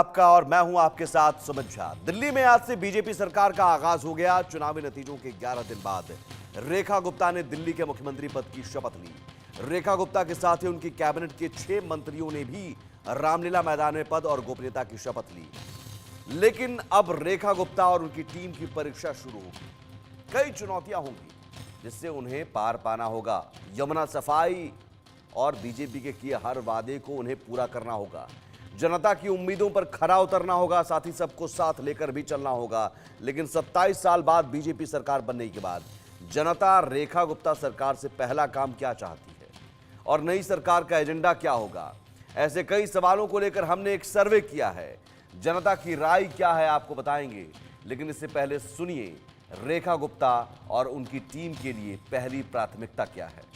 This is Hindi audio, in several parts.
आपका और मैं हूं आपके साथ सुमित झा। दिल्ली में आज से बीजेपी सरकार का आगाज हो गया। चुनावी नतीजों के 11 दिन बाद रेखा गुप्ता ने दिल्ली के मुख्यमंत्री पद की शपथ ली। रेखा गुप्ता के साथ ही उनकी कैबिनेट के 6 मंत्रियों ने भी रामलीला मैदान में पद और गोपनीयता की शपथ ली। लेकिन अब रेखा गुप्ता और उनकी टीम की परीक्षा शुरू होगी। कई चुनौतियां होंगी जिससे उन्हें पार पाना होगा। यमुना सफाई और बीजेपी के किए हर वादे को उन्हें पूरा करना होगा। जनता की उम्मीदों पर खरा उतरना होगा, साथ ही सबको साथ लेकर भी चलना होगा। लेकिन 27 साल बाद बीजेपी सरकार बनने के बाद जनता रेखा गुप्ता सरकार से पहला काम क्या चाहती है और नई सरकार का एजेंडा क्या होगा, ऐसे कई सवालों को लेकर हमने एक सर्वे किया है। जनता की राय क्या है आपको बताएंगे, लेकिन इससे पहले सुनिए रेखा गुप्ता और उनकी टीम के लिए पहली प्राथमिकता क्या है।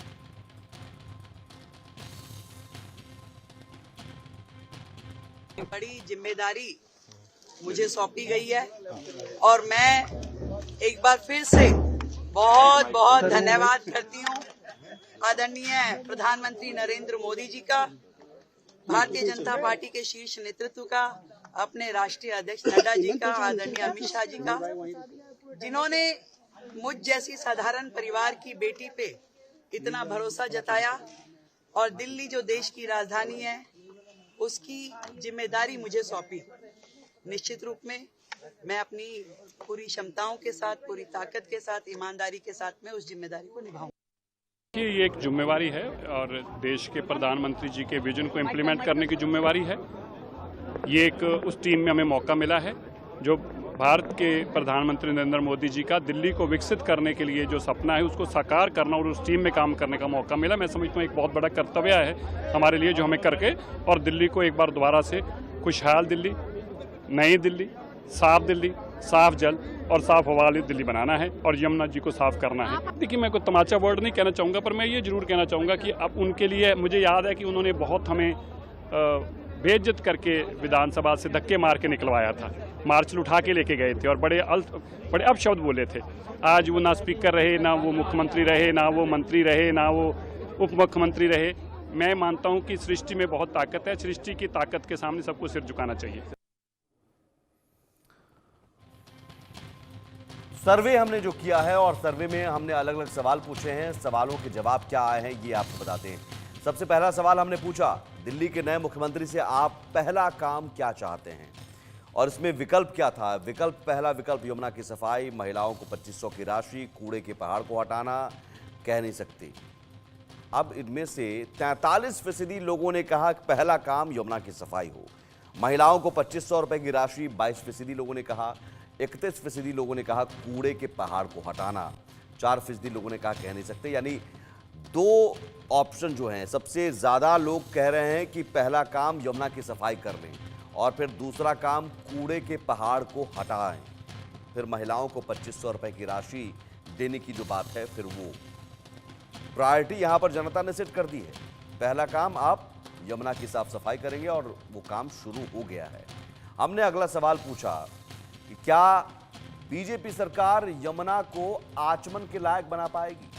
बड़ी जिम्मेदारी मुझे सौंपी गई है और मैं एक बार फिर से बहुत बहुत धन्यवाद करती हूँ आदरणीय प्रधानमंत्री नरेंद्र मोदी जी का, भारतीय जनता पार्टी के शीर्ष नेतृत्व का, अपने राष्ट्रीय अध्यक्ष नड्डा जी का, आदरणीय अमित शाह जी का, जिन्होंने मुझ जैसी साधारण परिवार की बेटी पे इतना भरोसा जताया और दिल्ली जो देश की राजधानी है उसकी जिम्मेदारी मुझे सौंपी। निश्चित रूप में मैं अपनी पूरी क्षमताओं के साथ, पूरी ताकत के साथ, ईमानदारी के साथ में उस जिम्मेदारी को निभाऊंगा। ये एक जिम्मेवारी है और देश के प्रधानमंत्री जी के विजन को इम्प्लीमेंट करने की जिम्मेवारी है। ये एक उस टीम में हमें मौका मिला है जो भारत के प्रधानमंत्री नरेंद्र मोदी जी का दिल्ली को विकसित करने के लिए जो सपना है उसको साकार करना और उस टीम में काम करने का मौका मिला। मैं समझता हूँ एक बहुत बड़ा कर्तव्य है हमारे लिए जो हमें करके और दिल्ली को एक बार दोबारा से खुशहाल दिल्ली, नई दिल्ली, साफ जल और साफ हवा वाली दिल्ली बनाना है और यमुना जी को साफ करना है। देखिए मैं कोई तमाचा वर्ड नहीं कहना चाहूँगा, पर मैं ये जरूर कहना चाहूँगा कि अब उनके लिए मुझे याद है कि उन्होंने बहुत हमें बेइज्जत करके विधानसभा से धक्के मार के निकलवाया था, मार्च उठा के लेके गए थे और बड़े अपशब्द बोले थे। आज वो ना स्पीकर रहे, ना वो मुख्यमंत्री रहे, ना वो मंत्री रहे, ना वो उप मुख्यमंत्री रहे। मैं मानता हूँ कि सृष्टि में बहुत ताकत है, सृष्टि की ताकत के सामने सबको सिर झुकाना चाहिए। सर्वे हमने जो किया है और सर्वे में हमने अलग अलग सवाल पूछे हैं। सवालों के जवाब क्या आए हैं ये आपको बताते हैं। सबसे पहला सवाल हमने पूछा, दिल्ली के नए मुख्यमंत्री से आप पहला काम क्या चाहते हैं, और इसमें विकल्प क्या था। पहला विकल्प यमुना की सफाई, महिलाओं को 2500 की राशि, कूड़े के पहाड़ को हटाना, कह नहीं सकते। अब इनमें से 43% लोगों ने कहा कि पहला काम यमुना की सफाई हो। महिलाओं को 2500 रुपए की राशि 22% लोगों ने कहा। 31% लोगों ने कहा कूड़े के पहाड़ को हटाना। 4% लोगों ने कहा कह नहीं सकते। यानी 2 ऑप्शन जो हैं, सबसे ज्यादा लोग कह रहे हैं कि पहला काम यमुना की सफाई कर लें और फिर दूसरा काम कूड़े के पहाड़ को हटाएं। फिर महिलाओं को 2500 रुपए की राशि देने की जो बात है, फिर वो प्रायोरिटी यहां पर जनता ने सेट कर दी है। पहला काम आप यमुना की साफ सफाई करेंगे और वो काम शुरू हो गया है। हमने अगला सवाल पूछा कि क्या बीजेपी सरकार यमुना को आचमन के लायक बना पाएगी।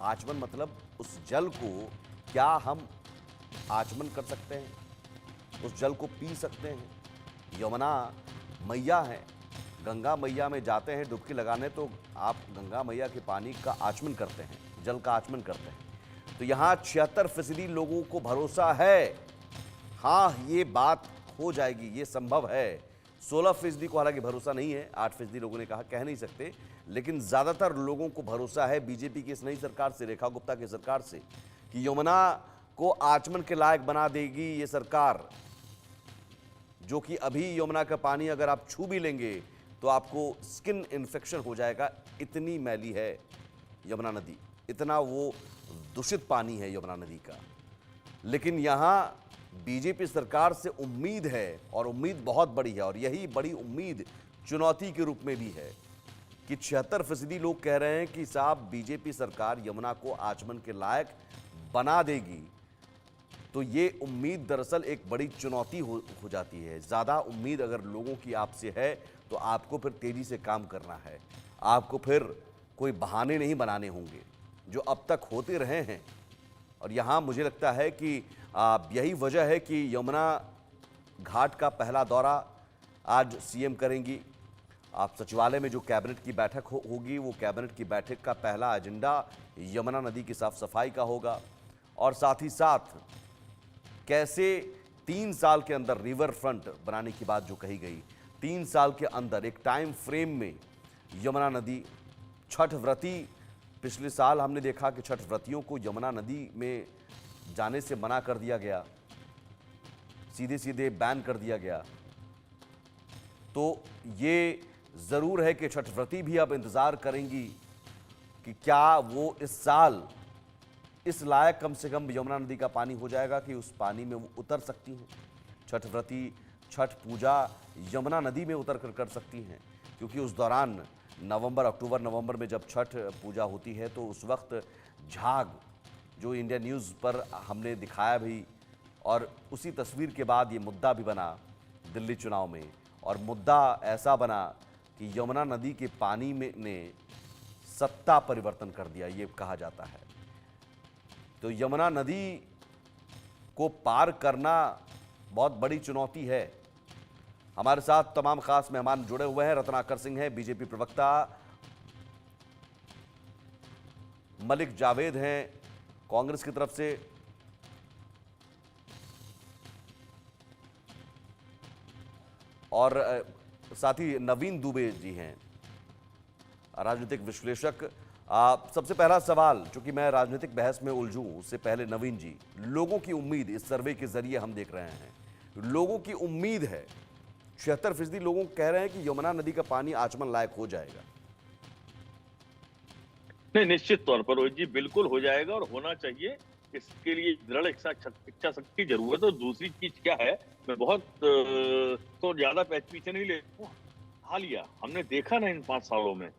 आचमन मतलब उस जल को क्या हम आचमन कर सकते हैं, उस जल को पी सकते हैं। यमुना मैया है, गंगा मैया में जाते हैं डुबकी लगाने तो आप गंगा मैया के पानी का आचमन करते हैं, जल का आचमन करते हैं। तो यहाँ 76% लोगों को भरोसा है, हाँ ये बात हो जाएगी, ये संभव है। 16% को हालांकि भरोसा नहीं है। 8% लोगों ने कहा कह नहीं सकते, लेकिन ज्यादातर लोगों को भरोसा है बीजेपी की इस नई सरकार से, रेखा गुप्ता की सरकार से, कि यमुना को आचमन के लायक बना देगी ये सरकार। जो कि अभी यमुना का पानी अगर आप छू भी लेंगे तो आपको स्किन इन्फेक्शन हो जाएगा, इतनी मैली है यमुना नदी, इतना वो दूषित पानी है यमुना नदी का। लेकिन यहां बीजेपी सरकार से उम्मीद है और उम्मीद बहुत बड़ी है, और यही बड़ी उम्मीद चुनौती के रूप में भी है कि 76% लोग कह रहे हैं कि साहब बीजेपी सरकार यमुना को आचमन के लायक बना देगी। तो ये उम्मीद दरअसल एक बड़ी चुनौती हो जाती है। ज़्यादा उम्मीद अगर लोगों की आपसे है तो आपको फिर तेज़ी से काम करना है, आपको फिर कोई बहाने नहीं बनाने होंगे जो अब तक होते रहे हैं। और यहाँ मुझे लगता है कि यही वजह है कि यमुना घाट का पहला दौरा आज सीएम करेंगी। आप सचिवालय में जो कैबिनेट की बैठक होगी, वो कैबिनेट की बैठक का पहला एजेंडा यमुना नदी की साफ सफाई का होगा और साथ ही साथ कैसे 3 साल के अंदर रिवर फ्रंट बनाने की बात जो कही गई, 3 साल के अंदर एक टाइम फ्रेम में यमुना नदी, छठ व्रती, पिछले साल हमने देखा कि छठ व्रतियों को यमुना नदी में जाने से मना कर दिया गया, सीधे सीधे बैन कर दिया गया। तो ये ज़रूर है कि छठ व्रती भी अब इंतज़ार करेंगी कि क्या वो इस साल इस लायक कम से कम यमुना नदी का पानी हो जाएगा कि उस पानी में वो उतर सकती हैं। छठ व्रती छठ पूजा यमुना नदी में उतर कर सकती हैं, क्योंकि उस दौरान अक्टूबर नवंबर में जब छठ पूजा होती है तो उस वक्त झाग जो इंडिया न्यूज़ पर हमने दिखाया भी, और उसी तस्वीर के बाद ये मुद्दा भी बना दिल्ली चुनाव में, और मुद्दा ऐसा बना कि यमुना नदी के पानी में ने सत्ता परिवर्तन कर दिया, ये कहा जाता है। तो यमुना नदी को पार करना बहुत बड़ी चुनौती है। हमारे साथ तमाम खास मेहमान जुड़े हुए हैं। रत्नाकर सिंह हैं, बीजेपी प्रवक्ता, मलिक जावेद हैं कांग्रेस की तरफ से, और साथ ही नवीन दुबे जी हैं, राजनीतिक विश्लेषक। सबसे पहला सवाल, चूंकि मैं राजनीतिक बहस में उलझूं उससे पहले नवीन जी, लोगों की उम्मीद, इस सर्वे के जरिए हम देख रहे हैं, लोगों की उम्मीद है, 76% लोगों कह रहे हैं कि यमुना नदी का पानी आचमन लायक हो जाएगा। नहीं, निश्चित तौर पर रोहित जी बिल्कुल हो जाएगा और होना चाहिए। इसके लिए दृढ़ इच्छा शक्ति की जरूरत है। और दूसरी चीज क्या है, मैं बहुत तो ज्यादा पीछे नहीं ले, हालिया हमने देखा ना इन 5 सालों में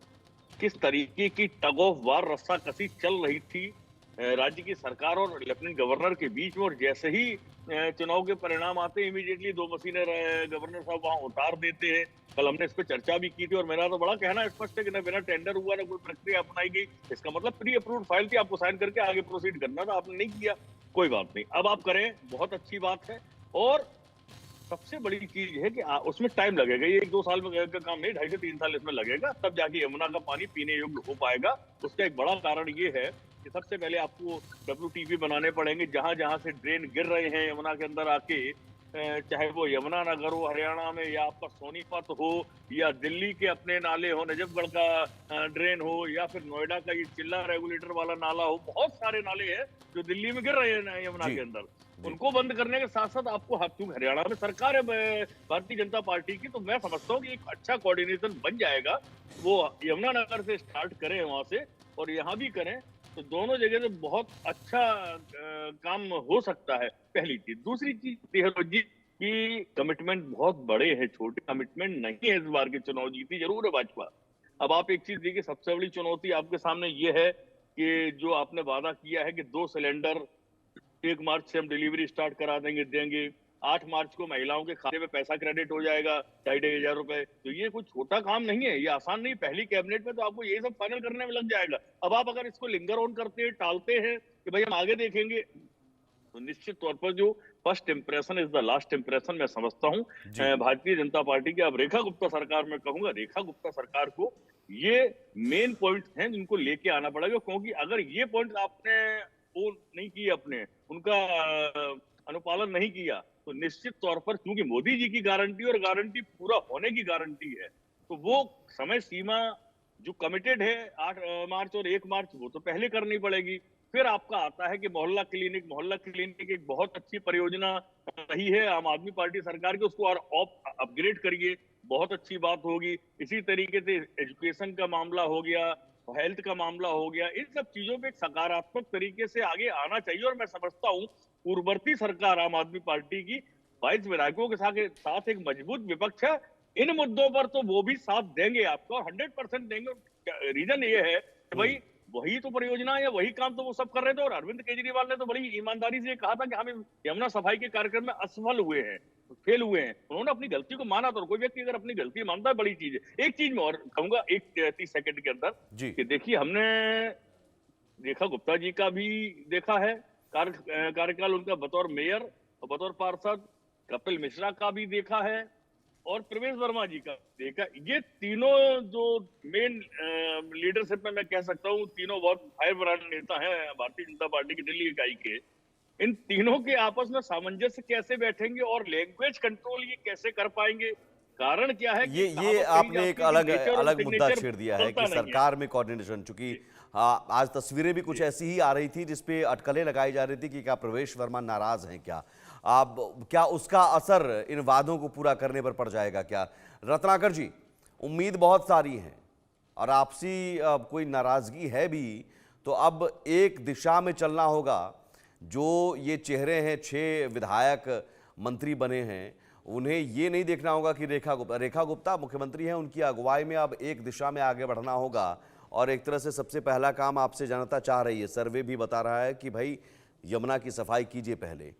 किस तरीके की टग ऑफ वार, रस्साकसी चल रही थी राज्य की सरकार और लेफ्टिनेंट गवर्नर के बीच में। और जैसे ही चुनाव के परिणाम आते हैं, इमीडिएटली 2 मशीनें गवर्नर साहब वहां उतार देते हैं। कल हमने इस पर चर्चा भी की थी और मेरा तो बड़ा कहना स्पष्ट है कि ना बिना टेंडर हुआ, ना कोई प्रक्रिया अपनाई गई। इसका मतलब प्री अप्रूव्ड फाइल थी, आपको साइन करके आगे प्रोसीड करना था, आपने नहीं किया, कोई बात नहीं, अब आप करें, बहुत अच्छी बात है। और सबसे बड़ी चीज है कि उसमें टाइम लगेगा, ये 1-2 साल में का काम नहीं, 2.5 से 3 साल इसमें लगेगा, तब जाके यमुना का पानी पीने योग्य हो पाएगा। उसका एक बड़ा कारण ये है कि सबसे पहले आपको WTP बनाने पड़ेंगे। जहां जहां से ड्रेन गिर रहे हैं यमुना के अंदर आके, चाहे वो यमुना नगर हो हरियाणा में, या आपका सोनीपत हो, या दिल्ली के अपने नाले हो, नजफगढ़ का ड्रेन हो, या फिर नोएडा का ये चिल्ला रेगुलेटर वाला नाला हो, बहुत सारे नाले हैं जो दिल्ली में गिर रहे हैं यमुना के अंदर। उनको बंद करने के साथ साथ आपको, हरियाणा में सरकार है भारतीय जनता पार्टी की, तो मैं समझता हूँ कि एक अच्छा कोऑर्डिनेशन बन जाएगा। वो यमुना नगर से स्टार्ट करें वहां से और यहाँ भी करें, तो दोनों जगह से बहुत अच्छा काम हो सकता है, पहली चीज। दूसरी चीज जी की कमिटमेंट बहुत बड़े हैं, छोटे कमिटमेंट नहीं है। इस बार के चुनाव जीती जरूर है भाजपा। अब आप एक चीज देखिए, सबसे बड़ी चुनौती आपके सामने ये है कि जो आपने वादा किया है कि 2 सिलेंडर 1 मार्च से हम डिलीवरी स्टार्ट करा देंगे, 8 मार्च को महिलाओं के खाते में पैसा क्रेडिट हो जाएगा 2,500 रुपए। तो ये कोई छोटा काम नहीं है, ये आसान नहीं। पहली कैबिनेट में तो आपको ये सब फाइनल करने में लग जाएगा। अब आप अगर इसको लिंगर ऑन करते हैं, टालते हैं कि भाई हम आगे देखेंगे, तो निश्चित तौर पर जो first impression is the last impression मैं समझता हूं भारतीय जनता पार्टी की। अब रेखा गुप्ता सरकार में कहूंगा, रेखा गुप्ता सरकार को ये मेन पॉइंट हैं जिनको लेके आना पड़ेगा, क्योंकि अगर ये पॉइंट आपने वो नहीं किए, अपने उनका अनुपालन नहीं किया, तो निश्चित तौर पर, क्योंकि मोदी जी की गारंटी और गारंटी पूरा होने की गारंटी है, तो वो समय सीमा जो कमिटेड है 8 मार्च और 1 मार्च, वो तो पहले करनी पड़ेगी। फिर आपका आता है कि मोहल्ला क्लिनिक एक बहुत अच्छी परियोजना रही है आम आदमी पार्टी सरकार की, उसको और अपग्रेड करिए, बहुत अच्छी बात होगी। इसी तरीके से एजुकेशन का मामला हो गया, हेल्थ का मामला हो गया, इन सब चीजों पे एक सकारात्मक तरीके से आगे आना चाहिए। और मैं समझता हूं पूर्ववर्ती सरकार आम आदमी पार्टी की 22 विधायकों के साथ एक मजबूत विपक्ष है, इन मुद्दों पर तो वो भी साथ देंगे आपको, 100% देंगे। रीजन ये है कि भाई वही तो परियोजना या वही काम तो वो सब कर रहे थे। और अरविंद केजरीवाल ने तो बड़ी ईमानदारी से कहा था कि हम यमुना सफाई के कार्यक्रम में असफल हुए हैं, फेल हुए हैं। उन्होंने अपनी गलती को माना। तो कोई व्यक्ति अगर अपनी गलती मानता है, बड़ी चीज है। एक चीज मैं और कहूंगा 30 सेकंड के अंदर कि देखिए, हमने रेखा गुप्ता जी का भी देखा है कार्यकाल उनका बतौर मेयर और बतौर पार्षद, कपिल मिश्रा का भी देखा है, और प्रवेश वर्मा जी का देखा, ये तीनों जो मेन लीडरशिप में मैं कह सकता हूँ, तीनों बहुत हाई ब्रांड नेता हैं भारतीय जनता पार्टी की दिल्ली इकाई के। इन तीनों के आपस में सामंजस्य कैसे बैठेंगे और लैंग्वेज कंट्रोल ये कैसे कर पाएंगे? कारण क्या है कि ये कहावत कही आपने एक जाती है कि अलग नेचर और अलग मुद्दा सिग्नेचर छेड़ दिया है बदलता कि नहीं है। सरकार में कोऑर्डिनेशन, चूंकि आज तस्वीरें भी कुछ ऐसी ही आ रही थी जिसपे अटकलें लगाई जा रही थी कि क्या प्रवेश वर्मा नाराज हैं क्या, अब क्या उसका असर इन वादों को पूरा करने पर पड़ जाएगा क्या? रत्नाकर जी, उम्मीद बहुत सारी है और आपसी कोई नाराजगी है भी, तो अब एक दिशा में चलना होगा। जो ये चेहरे हैं, 6 विधायक मंत्री बने हैं, उन्हें ये नहीं देखना होगा कि रेखा गुप्ता मुख्यमंत्री हैं, उनकी अगुवाई में अब एक दिशा में आगे बढ़ना होगा। और एक तरह से सबसे पहला काम आपसे जनता चाह रही है, सर्वे भी बता रहा है कि भाई यमुना की सफाई कीजिए पहले।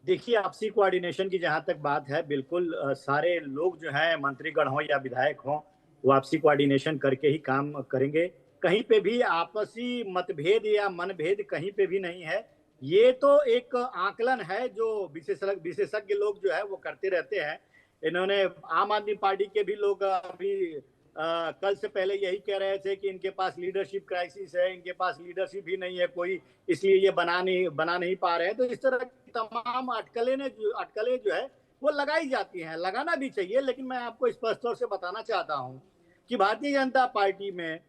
देखिए, आपसी कोऑर्डिनेशन की जहां तक बात है, बिल्कुल सारे लोग जो हैं, मंत्रीगण हों या विधायक हों, वो आपसी कोऑर्डिनेशन करके ही काम करेंगे। कहीं पे भी आपसी मतभेद या मनभेद कहीं पे भी नहीं है। ये तो एक आकलन है जो विशेषज्ञ लोग जो है वो करते रहते हैं। इन्होंने आम आदमी पार्टी के भी लोग अभी कल से पहले यही कह रहे थे कि इनके पास लीडरशिप क्राइसिस है, इनके पास लीडरशिप ही नहीं है कोई, इसलिए ये बना नहीं पा रहे हैं। तो इस तरह की तमाम अटकलें जो है वो लगाई जाती हैं, लगाना भी चाहिए। लेकिन मैं आपको स्पष्ट तौर से बताना चाहता हूं कि भारतीय जनता पार्टी में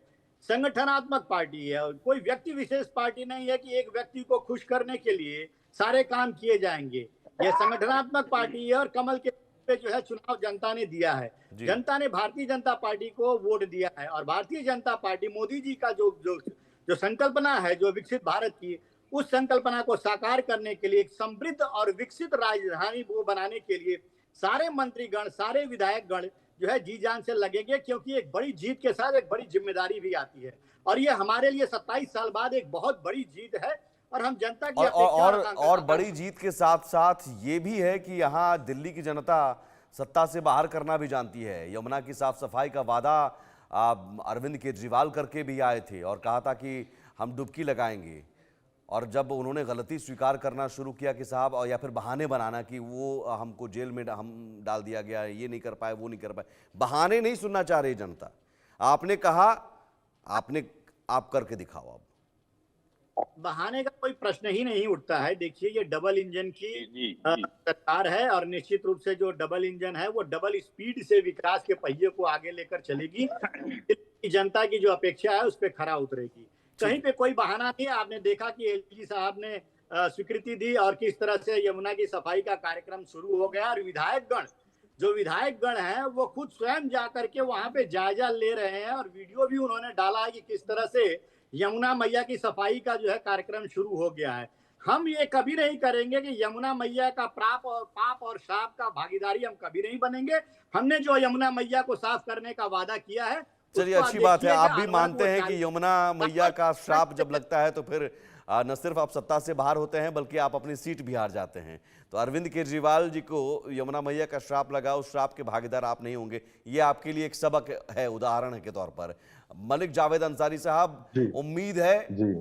संगठनात्मक पार्टी है, और कोई व्यक्ति विशेष पार्टी नहीं है कि एक व्यक्ति को खुश करने के लिए सारे काम किए जाएंगे। यह संगठनात्मक पार्टी है और कमल के पे जो है चुनाव जनता ने दिया है। जनता ने भारतीय जनता पार्टी को वोट दिया है और भारतीय जनता पार्टी मोदी जी का जो जो जो संकल्पना है, जो विकसित भारत की, उस संकल्पना को साकार करने के लिए, एक समृद्ध और विकसित राजधानी वो बनाने के लिए सारे मंत्रीगण, सारे विधायकगण जो है जी जान से लगेंगे, क्योंकि एक बड़ी जीत के साथ एक बड़ी जिम्मेदारी भी आती है। और ये हमारे लिए 27 साल बाद एक बहुत बड़ी जीत है और हम जनता की और बड़ी जीत के साथ साथ ये भी है कि यहाँ दिल्ली की जनता सत्ता से बाहर करना भी जानती है। यमुना की साफ सफाई का वादा अरविंद केजरीवाल करके भी आए थे और कहा था कि हम डुबकी लगाएंगे, और जब उन्होंने गलती स्वीकार करना शुरू किया कि साहब, और या फिर बहाने बनाना कि वो हमको जेल में हम डाल दिया गया, ये नहीं कर पाए, वो नहीं कर पाए, बहाने नहीं सुनना चाह रही जनता। आपने कहा, आप करके दिखाओ। अब बहाने का कोई प्रश्न ही नहीं उठता है। देखिए, ये डबल इंजन की सरकार है और निश्चित रूप से जो डबल इंजन है वो डबल स्पीड से विकास के पहिए को आगे लेकर चलेगी। जनता की जो अपेक्षा है उस पर खरा उतरेगी। कहीं पे कोई बहाना नहीं। आपने देखा कि एलजी साहब ने स्वीकृति दी और किस तरह से यमुना की सफाई का कार्यक्रम शुरू हो गया, और विधायकगण हैं वो खुद स्वयं जाकर के वहां पे जायजा ले रहे हैं, और वीडियो भी उन्होंने डाला है कि किस तरह से यमुना मैया की सफाई का जो है कार्यक्रम शुरू हो गया है। हम ये कभी नहीं करेंगे कि यमुना मैया का पाप और शाप का भागीदारी हम कभी नहीं बनेंगे। हमने जो यमुना मैया को साफ करने का वादा किया है, चलिए, अच्छी बात है। आप भी मानते हैं कि यमुना मैया का श्राप जब लगता है तो फिर न सिर्फ आप सत्ता से बाहर होते हैं बल्कि आप अपनी सीट भी हार जाते हैं। तो अरविंद केजरीवाल जी को यमुना मैया का श्राप लगा, उस श्राप के भागीदार आप नहीं होंगे, ये आपके लिए एक सबक है, उदाहरण के तौर पर। मलिक जावेद अंसारी साहब, उम्मीद है जी,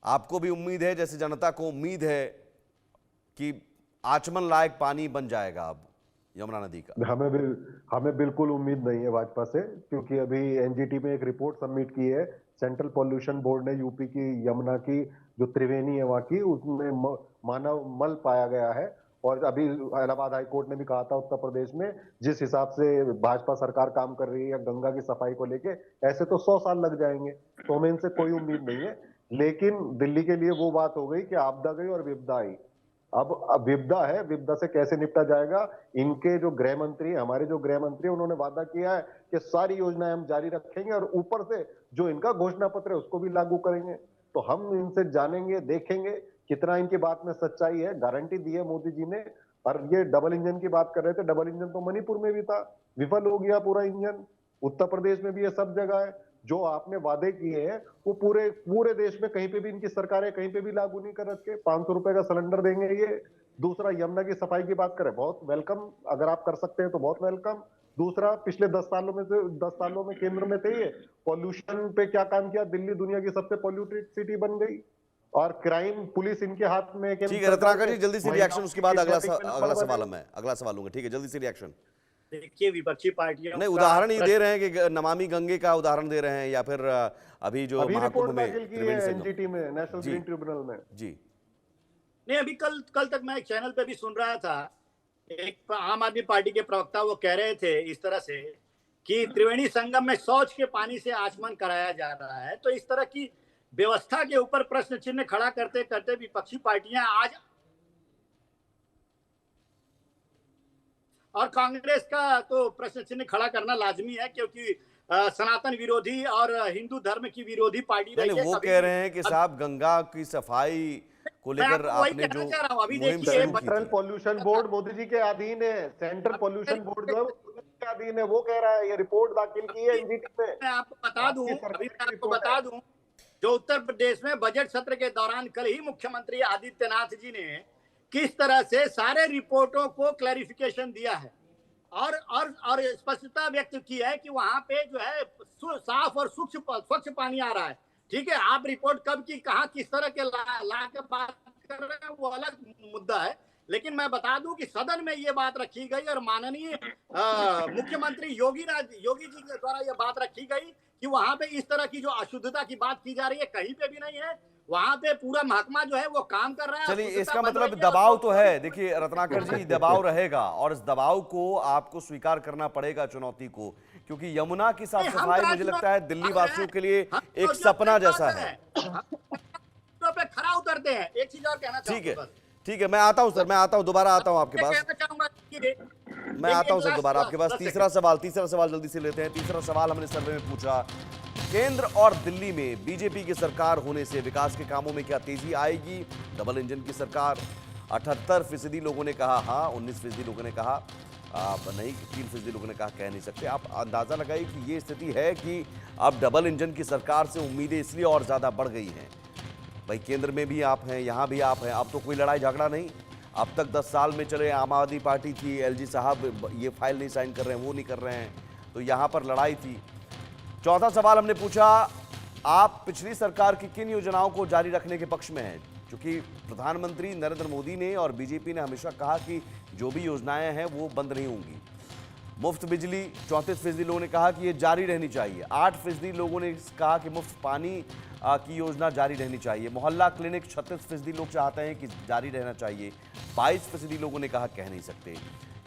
आपको भी उम्मीद है, जैसे जनता को उम्मीद है कि आचमन लायक पानी बन जाएगा अब यमुना नदी का? हमें बिल्कुल उम्मीद नहीं है भाजपा से, क्योंकि अभी एनजीटी में एक रिपोर्ट सबमिट की है सेंट्रल पॉल्यूशन बोर्ड ने, यूपी की यमुना की जो त्रिवेणी है वहां की, उसमें मानव मल पाया गया है। और अभी इलाहाबाद हाई कोर्ट ने भी कहा था उत्तर प्रदेश में जिस हिसाब से भाजपा सरकार काम कर रही है गंगा की सफाई को लेके, ऐसे तो 100 साल लग जाएंगे। तो हमें इनसे कोई उम्मीद नहीं है। लेकिन दिल्ली के लिए वो बात हो गई कि आपदा गई और विपदा आई। अब विपदा है, विपदा से कैसे निपटा जाएगा? इनके जो गृह मंत्री, हमारे जो गृह मंत्री, उन्होंने वादा किया है कि सारी योजनाएं हम जारी रखेंगे और ऊपर से जो इनका घोषणा पत्र है उसको भी लागू करेंगे। तो हम इनसे जानेंगे, देखेंगे कितना इनकी बात में सच्चाई है। गारंटी दी है मोदी जी ने। और ये डबल इंजन की बात कर रहे थे, डबल इंजन तो मणिपुर में भी था, विफल हो गया पूरा इंजन। उत्तर प्रदेश में भी ये सब जगह है। जो आपने वादे किए हैं वो पूरे देश में कहीं पे भी इनकी सरकारें कहीं पे भी लागू नहीं कर रखे। 500 रुपए का सिलेंडर देंगे ये। दूसरा, यमुना की सफाई की बात करें, बहुत वेलकम, अगर आप कर सकते हैं तो बहुत वेलकम। दूसरा, पिछले 10 सालों में केंद्र में थे ये, पॉल्यूशन पे क्या काम किया? दिल्ली दुनिया की सबसे पॉल्यूटेड सिटी बन गई। और क्राइम पुलिस इनके हाथ में। ठीक है रत्नाकर जी, जल्दी से रिएक्शन, उसके बाद अगला सवाल मैं अगला सवाल लूंगा। ठीक है, जल्दी से रिएक्शन। देखिए विपक्षी पार्टियों नहीं, उदाहरण ही दे रहे हैं कि नमामि गंगे का उदाहरण दे रहे हैं, या फिर अभी जो महाकुंभ में त्रिवेणी संगम, एनजीटी में, नेशनल ग्रीन ट्रिब्यूनल में। जी नहीं, अभी कल तक मैं एक चैनल पे भी सुन रहा था, एक आम आदमी पार्टी के प्रवक्ता वो कह रहे थे इस तरह से कि त्रिवेणी संगम में शौच के पानी से आचमन कराया जा रहा है। तो इस तरह की व्यवस्था के ऊपर प्रश्न चिन्ह खड़ा करते करते विपक्षी पार्टियां आज, और कांग्रेस का तो प्रश्न चिन्ह खड़ा करना लाजमी है, क्योंकि सनातन विरोधी और हिंदू धर्म की विरोधी पार्टी रही है। वो कह रहे हैं कि साहब गंगा की सफाई को लेकर आपने जो मुहिम शुरू की central pollution board Modi ji के अधीन है, सेंट्रल पॉल्यूशन बोर्ड जो है मोदी जी के अधीन है, वो कह रहा है, ये रिपोर्ट दाखिल की है एनजीटी में। मैं आपको बता दूं, जो उत्तर प्रदेश में बजट सत्र के दौरान कल ही मुख्यमंत्री आदित्यनाथ जी ने किस तरह से सारे रिपोर्टों को क्लैरिफिकेशन दिया है और स्पष्टता व्यक्त की है कि वहां पे जो है साफ और स्वच्छ पानी आ रहा है। ठीक है, आप रिपोर्ट कब की, कहां, किस तरह के ला के बात कर रहे हैं वो अलग मुद्दा है, लेकिन मैं बता दूं कि सदन में ये बात रखी गई और माननीय मुख्यमंत्री योगी जी के द्वारा ये बात रखी गई कि वहां पे इस तरह की जो अशुद्धता की बात की जा रही है कहीं पे भी नहीं है। वहां पे पूरा महकमा जो है वो काम कर रहा है। चलिए, इसका मतलब दबाव तो है। देखिए रत्नाकर जी, दबाव रहेगा और इस दबाव को आपको स्वीकार करना पड़ेगा, चुनौती को, क्योंकि यमुना की साफ सफाई मुझे लगता है दिल्ली वासियों के लिए एक सपना जैसा है। पे खरा उतरते हैं। एक चीज और कहना चाहूंगा। ठीक है, मैं आता हूं सर, मैं आता हूं, दोबारा आता हूं आपके पास, मैं आता हूं सर दोबारा आपके पास। तीसरा सवाल जल्दी से लेते हैं। तीसरा सवाल हमने सर्वे में पूछा, केंद्र और दिल्ली में बीजेपी की सरकार होने से विकास के कामों में क्या तेजी आएगी? डबल इंजन की सरकार, 78% लोगों ने कहा हाँ, 19% लोगों ने कहा नहीं, 3% लोगों ने कहा कह नहीं सकते। आप अंदाजा लगाइए कि ये स्थिति है कि अब डबल इंजन की सरकार से उम्मीदें इसलिए और ज्यादा बढ़ गई हैं। भाई केंद्र में भी आप हैं, यहाँ भी आप हैं, अब तो कोई लड़ाई झगड़ा नहीं। अब तक 10 साल में चले आम आदमी पार्टी थी, एलजी साहब ये फाइल नहीं साइन कर रहे हैं, वो नहीं कर रहे हैं, तो यहाँ पर लड़ाई थी। चौथा सवाल हमने पूछा, आप पिछली सरकार की किन योजनाओं को जारी रखने के पक्ष में हैं? क्योंकि प्रधानमंत्री नरेंद्र मोदी ने और बीजेपी ने हमेशा कहा कि जो भी योजनाएं हैं वो बंद नहीं होंगी। मुफ्त बिजली 34% लोगों ने कहा कि ये जारी रहनी चाहिए। 8% लोगों ने कहा कि मुफ्त पानी की योजना जारी रहनी चाहिए। मोहल्ला क्लिनिक 36% लोग चाहते हैं कि जारी रहना चाहिए। 22% लोगों ने कहा कह नहीं सकते।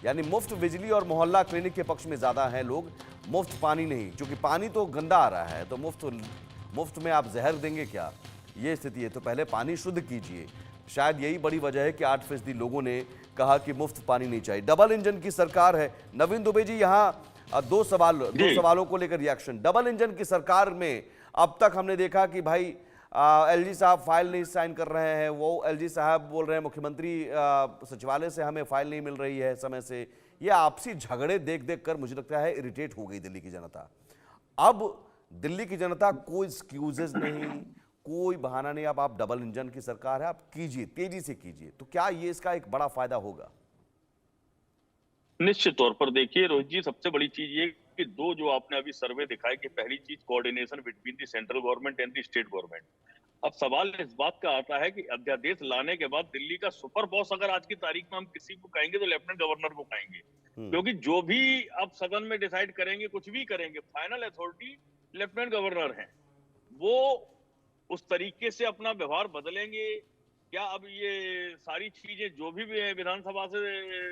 यानी मुफ्त बिजली और मोहल्ला क्लिनिक के पक्ष में ज्यादा हैं लोग, मुफ्त पानी नहीं, क्योंकि पानी तो गंदा आ रहा है, तो मुफ्त में आप जहर देंगे क्या, ये स्थिति है। तो पहले पानी शुद्ध कीजिए। शायद यही बड़ी वजह है कि 8% लोगों ने कहा कि मुफ्त पानी नहीं चाहिए। डबल इंजन की सरकार है। नवीन दुबे जी, यहाँ दो सवालों को लेकर रिएक्शन। डबल इंजन की सरकार में अब तक हमने देखा कि भाई एलजी साहब फाइल नहीं साइन कर रहे हैं, वो एलजी साहब बोल रहे हैं मुख्यमंत्री सचिवालय से हमें फाइल नहीं मिल रही है समय से। ये आपसी झगड़े देख देख कर मुझे लगता है इरिटेट हो गई दिल्ली की जनता। अब दिल्ली की जनता कोई एक्सक्यूजेज नहीं, कोई बहाना नहीं। अब आप डबल इंजन की सरकार है, आप कीजिए, तेजी से कीजिए। तो क्या ये इसका एक बड़ा फायदा होगा? निश्चित तौर पर देखिए रोहित जी, सबसे बड़ी चीज ये कि दो जो आपने अभी सर्वे दिखाया कि पहली चीज coordination between the central government and the state government. अब सवाल इस बात का आता है कि अध्यादेश लाने के बाद दिल्ली का सुपर बॉस अगर आज की तारीख में हम किसी को कहेंगे तो लेफ्टिनेंट गवर्नर को कहेंगे, क्योंकि जो भी अब सदन में डिसाइड करेंगे, कुछ भी करेंगे, फाइनल अथॉरिटी लेफ्टिनेंट गवर्नर है। वो उस तरीके से अपना व्यवहार बदलेंगे क्या? अब ये सारी चीजें जो भी विधानसभा से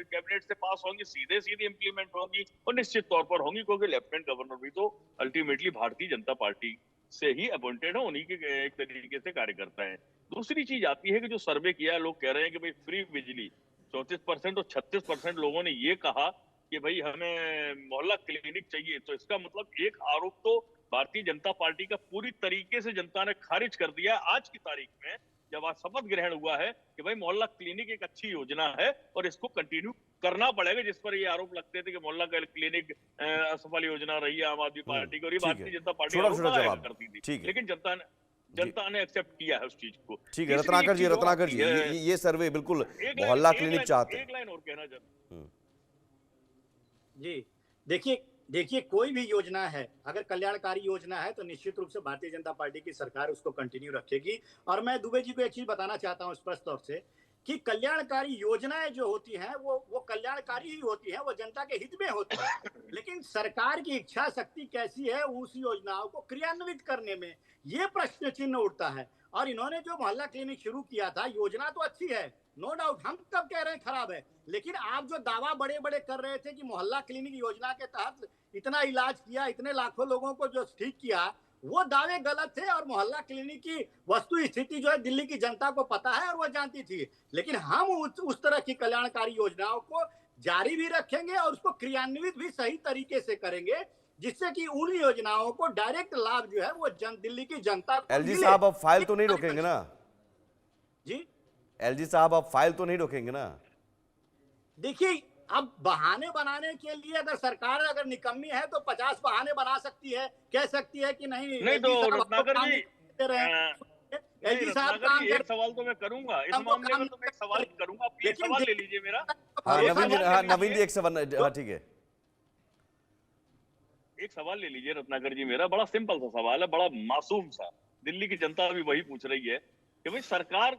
कैबिनेट से पास होंगी सीधे सीधे इंप्लीमेंट होंगी, और निश्चित तौर पर होंगी, क्योंकि लेफ्टिनेंट गवर्नर भी तो अल्टीमेटली भारतीय जनता पार्टी से ही अपॉइंटेड है, उन्हीं के एक तरीके से कार्य करता है। दूसरी चीज आती है कि जो सर्वे किया है, लोग कह रहे हैं कि भाई फ्री बिजली 34% और 36% लोगों ने ये कहा कि भाई हमें मोहल्ला क्लिनिक चाहिए। तो इसका मतलब एक आरोप तो भारतीय जनता पार्टी का पूरी तरीके से जनता ने खारिज कर दिया है आज की तारीख में, जब आज शपथ ग्रहण हुआ है कि भाई मोहल्ला क्लिनिक एक अच्छी योजना है और इसको कंटिन्यू करना पड़ेगा। जिस पर ये आरोप लगते थे कि मोहल्ला क्लिनिक असफल योजना रही है आम आदमी पार्टी की, और ये भारतीय जनता पार्टी करती थी, लेकिन जनता ने एक्सेप्ट किया है उस चीज को। ठीक है रत्नाकर जी, ये सर्वे बिल्कुल मोहल्ला क्लिनिक चाहते हैं। एक लाइन और कहना चाहता जी, देखिए देखिए, कोई भी योजना है, अगर कल्याणकारी योजना है तो निश्चित रूप से भारतीय जनता पार्टी की सरकार उसको कंटिन्यू रखेगी। और मैं दुबे जी को एक चीज बताना चाहता हूं स्पष्ट तौर से कि कल्याणकारी योजनाएं जो होती हैं वो कल्याणकारी ही होती हैं, वो जनता के हित में होती है। लेकिन सरकार की इच्छा शक्ति कैसी है उस योजनाओं को क्रियान्वित करने में, ये प्रश्न चिन्ह उठता है। और इन्होंने जो मोहल्ला क्लिनिक शुरू किया था, योजना तो अच्छी है, नो डाउट, हम कब कह रहे हैं खराब है, लेकिन आप जो दावा बड़े बड़े कर रहे थे कि मोहल्ला क्लिनिक योजना के तहत इतना इलाज किया, इतने लाखों लोगों को जो ठीक किया, वो दावे गलत थे। और मोहल्ला क्लिनिक की वस्तु स्थिति जो है दिल्ली की जनता को पता है और वो जानती थी। लेकिन हम उस तरह की कल्याणकारी योजनाओं को जारी भी रखेंगे और उसको क्रियान्वित भी सही तरीके से करेंगे, जिससे कि उन योजनाओं को डायरेक्ट लाभ जो है वो दिल्ली की जनता को एलजी मिले। साहब अब फाइल तो नहीं रोकेंगे ना? जी एलजी साहब अब फाइल तो नहीं रोकेंगे ना? देखिए, अब बहाने बनाने के लिए अगर सरकार अगर निकम्मी है तो 50 बहाने बना सकती है, कह सकती है कि नहीं नहीं तो रत्नाकर जी, एलजी साहब काम एक सवाल तो मैं करूंगा इस मामले में, तो मैं एक सवाल करूंगा, आप एक सवाल ले लीजिए मेरा। हाँ नवीन जी एक सवाल, हाँ ठीक है, एक सवाल ले लीजिए रत्नाकर जी मेरा, बड़ा सिंपल सा सवाल है, बड़ा मासूम सा, दिल्ली की जनता भी वही पूछ रही है कि भाई सरकार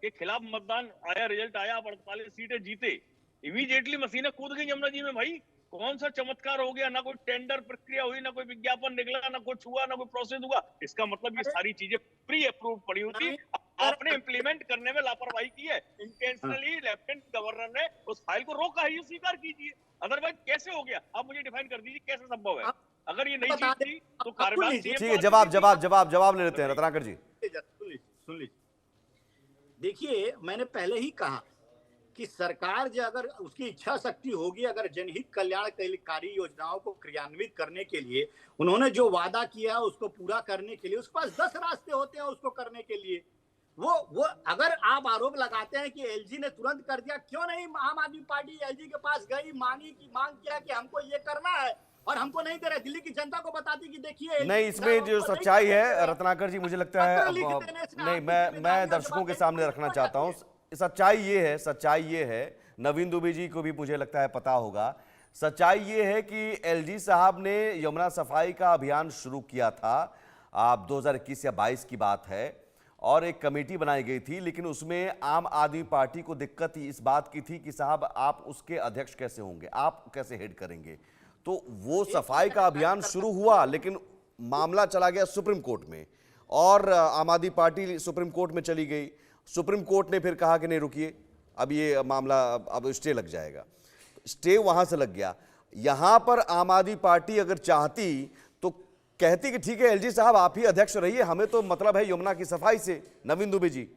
के खिलाफ मतदान आया, रिजल्ट आया, आप 48 सीटें जीते, इमीडिएटली मशीनें कूद गई यमुना जी में। भाई कौन सा चमत्कार हो गया? ना कोई टेंडर प्रक्रिया हुई, ना कोई विज्ञापन निकला, ना कुछ हुआ, ना कोई प्रोसेस हुआ। इसका मतलब ये सारी चीजें प्री अप्रूव पड़ी हुई, आपने इम्प्लीमेंट करने में लापरवाही की है, इंटेंशनली लेफ्टिनेंट गवर्नर ने उस फाइल को रोका है, ये स्वीकार कीजिए। अदरवाइज कैसे हो गया? आप मुझे डिफाइन कर दीजिए कैसे संभव है? अगर ये नहीं चीज थी तो कार्यवाही, ठीक है, जवाब ले लेते हैं रत्नाकर जी। सुन लीजिए, देखिए मैंने पहले ही कहा कि सरकार जो अगर उसकी इच्छा शक्ति होगी, अगर जनहित कल्याणकारी योजनाओं को क्रियान्वित करने के लिए उन्होंने जो वादा किया है उसको पूरा करने के लिए उसके पास 10 रास्ते होते हैं उसको करने के लिए। वो अगर आप आरोप लगाते हैं कि एलजी ने तुरंत कर दिया, क्यों नहीं आम आदमी पार्टी एलजी के पास गई, मांग किया कि हमको ये करना है और हमको नहीं दे रहे, दिल्ली की जनता को बताती कि देखिए नहीं, इसमें जो सच्चाई है रत्नाकर जी, मुझे लगता है नहीं, मैं दर्शकों के सामने रखना चाहता हूँ। सच्चाई ये है, नवीन दुबे जी को भी मुझे लगता है पता होगा, सच्चाई ये है कि एलजी साहब ने यमुना सफाई का अभियान शुरू किया था, आप 2021 या 22 की बात है, और एक कमेटी बनाई गई थी, लेकिन उसमें आम आदमी पार्टी को दिक्कत इस बात की थी कि साहब आप उसके अध्यक्ष कैसे होंगे, आप कैसे हेड करेंगे। तो वो सफाई का अभियान शुरू हुआ, लेकिन मामला चला गया सुप्रीम कोर्ट में और आम आदमी पार्टी सुप्रीम कोर्ट में चली गई। सुप्रीम कोर्ट ने फिर कहा कि नहीं रुकिए, अब ये मामला अब स्टे लग जाएगा, स्टे वहां से लग गया। यहां पर आम आदमी पार्टी अगर चाहती तो कहती कि ठीक है एलजी साहब आप ही अध्यक्ष रहिए, हमें तो मतलब है यमुना की सफाई से। नवीन दुबे जी,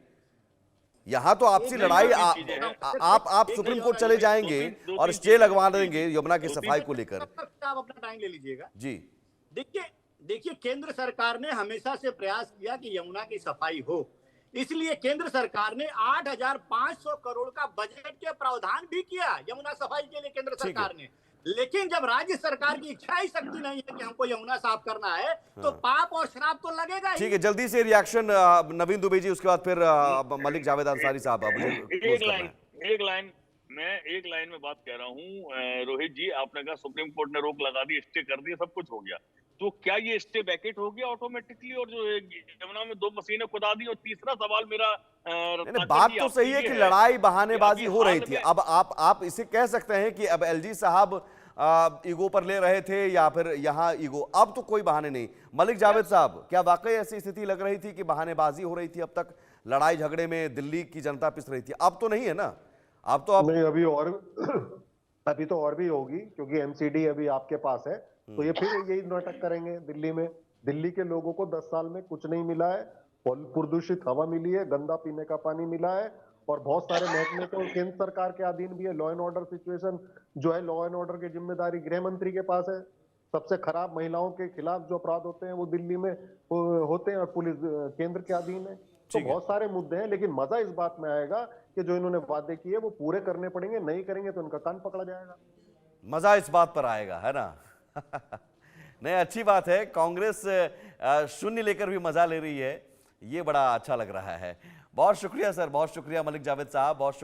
यहां तो आपसी लड़ाई, आप सुप्रीम कोर्ट चले जाएंगे और स्टे लगवा देंगे यमुना की सफाई को लेकर। आप अपना टाइम ले लीजिएगा जी। देखिए केंद्र सरकार ने हमेशा से प्रयास किया कि यमुना की सफाई हो, इसलिए केंद्र सरकार ने 8,500 करोड़ का बजट के प्रावधान भी किया यमुना सफाई के लिए केंद्र सरकार ने। लेकिन जब राज्य सरकार की इच्छा ही शक्ति नहीं है कि हमको यमुना साफ करना है, तो पाप और श्राप तो लगेगा ही। ठीक है, जल्दी से रिएक्शन नवीन दुबे जी, उसके बाद फिर मलिक जावेद अंसारी साहब। एक लाइन में बात कह रहा हूँ रोहित जी, आपने कहा सुप्रीम कोर्ट ने रोक लगा दी, स्टे कर दिया, सब कुछ हो गया, तो क्या ये स्टे वैकेट हो गया ऑटोमेटिकली और जो यमुना में 2 मशीनें खुदा दी? और तीसरा सवाल मेरा, बात तो सही है कि लड़ाई बहानेबाजी हो रही थी। अब आप इसे कह सकते हैं कि अब एलजी साहब ईगो पर ले रहे थे या फिर यहाँ ईगो, अब तो कोई बहाने नहीं। मलिक जावेद साहब, क्या वाकई ऐसी स्थिति लग रही थी कि बहानेबाजी हो रही थी? अब तक लड़ाई झगड़े में दिल्ली की जनता पिस रही थी, अब तो नहीं है ना? अब तो नहीं, अभी तो और भी होगी, क्योंकि एमसीडी अभी आपके पास है, तो ये फिर यही नाटक करेंगे दिल्ली में। दिल्ली के लोगों को 10 साल में कुछ नहीं मिला है, प्रदूषित हवा मिली है, गंदा पीने का पानी मिला है, और बहुत सारे महकमे तो केंद्र सरकार के अधीन भी है। लॉ एंड ऑर्डर सिचुएशन जो है, लॉ एंड ऑर्डर की जिम्मेदारी गृह मंत्री के पास है। सबसे खराब महिलाओं के खिलाफ जो अपराध होते हैं वो दिल्ली में होते हैं और पुलिस केंद्र के अधीन है। तो बहुत सारे मुद्दे हैं, लेकिन मजा इस बात में आएगा कि जो इन्होंने वादे किए वो पूरे करने पड़ेंगे, नहीं करेंगे तो उनका कान पकड़ा जाएगा। मजा इस बात पर आएगा, है ना? नहीं, अच्छी बात है, कांग्रेस शून्य लेकर भी मजा ले रही है, ये बड़ा अच्छा लग रहा है। बहुत शुक्रिया सर, बहुत शुक्रिया मलिक जावेद साहब, बहुत